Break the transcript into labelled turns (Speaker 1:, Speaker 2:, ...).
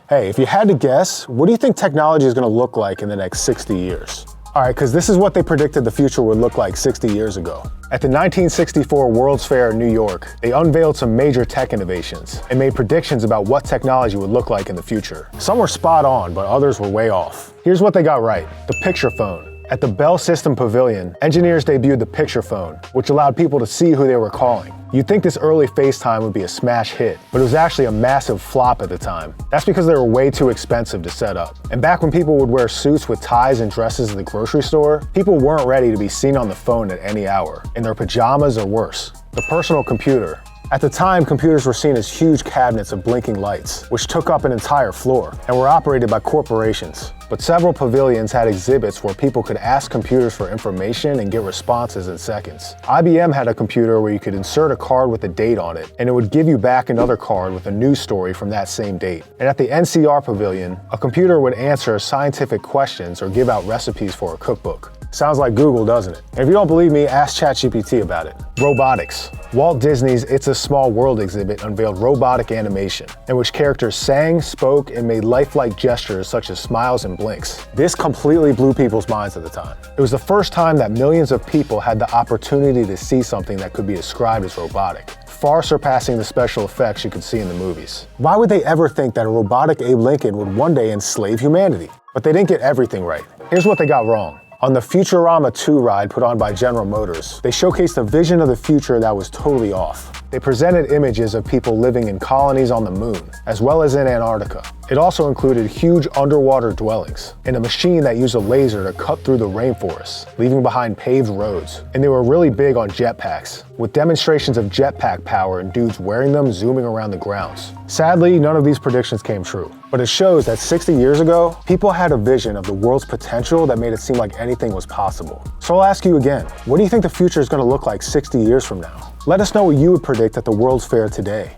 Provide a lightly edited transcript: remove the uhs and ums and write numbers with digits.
Speaker 1: Hey, if you had to guess, what do you think technology is going to look like in the next 60 years? All right, because this is what they predicted the future would look like 60 years ago. At the 1964 World's Fair in New York, they unveiled some major tech innovations and made predictions about what technology would look like in the future. Some were spot on, but others were way off. Here's what they got right: the picture phone. At the Bell System Pavilion, engineers debuted the picture phone, which allowed people to see who they were calling. You'd think this early FaceTime would be a smash hit, but it was actually a massive flop at the time. That's because they were way too expensive to set up. And back when people would wear suits with ties and dresses at the grocery store, people weren't ready to be seen on the phone at any hour, in their pajamas or worse. The personal computer. At the time, computers were seen as huge cabinets of blinking lights, which took up an entire floor, and were operated by corporations. But several pavilions had exhibits where people could ask computers for information and get responses in seconds. IBM had a computer where you could insert a card with a date on it, and it would give you back another card with a news story from that same date. And at the NCR Pavilion, a computer would answer scientific questions or give out recipes for a cookbook. Sounds like Google, doesn't it? And if you don't believe me, ask ChatGPT about it. Robotics. Walt Disney's It's a Small World exhibit unveiled robotic animation, in which characters sang, spoke, and made lifelike gestures such as smiles and blinks. This completely blew people's minds at the time. It was the first time that millions of people had the opportunity to see something that could be described as robotic, far surpassing the special effects you could see in the movies. Why would they ever think that a robotic Abe Lincoln would one day enslave humanity? But they didn't get everything right. Here's what they got wrong. On the Futurama 2 ride put on by General Motors, they showcased a vision of the future that was totally off. They presented images of people living in colonies on the moon, as well as in Antarctica. It also included huge underwater dwellings, and a machine that used a laser to cut through the rainforests, leaving behind paved roads. And they were really big on jetpacks, with demonstrations of jetpack power and dudes wearing them zooming around the grounds. Sadly, none of these predictions came true, but it shows that 60 years ago, people had a vision of the world's potential that made it seem like anything was possible. So I'll ask you again, what do you think the future is going to look like 60 years from now? Let us know what you would predict at the World's Fair today.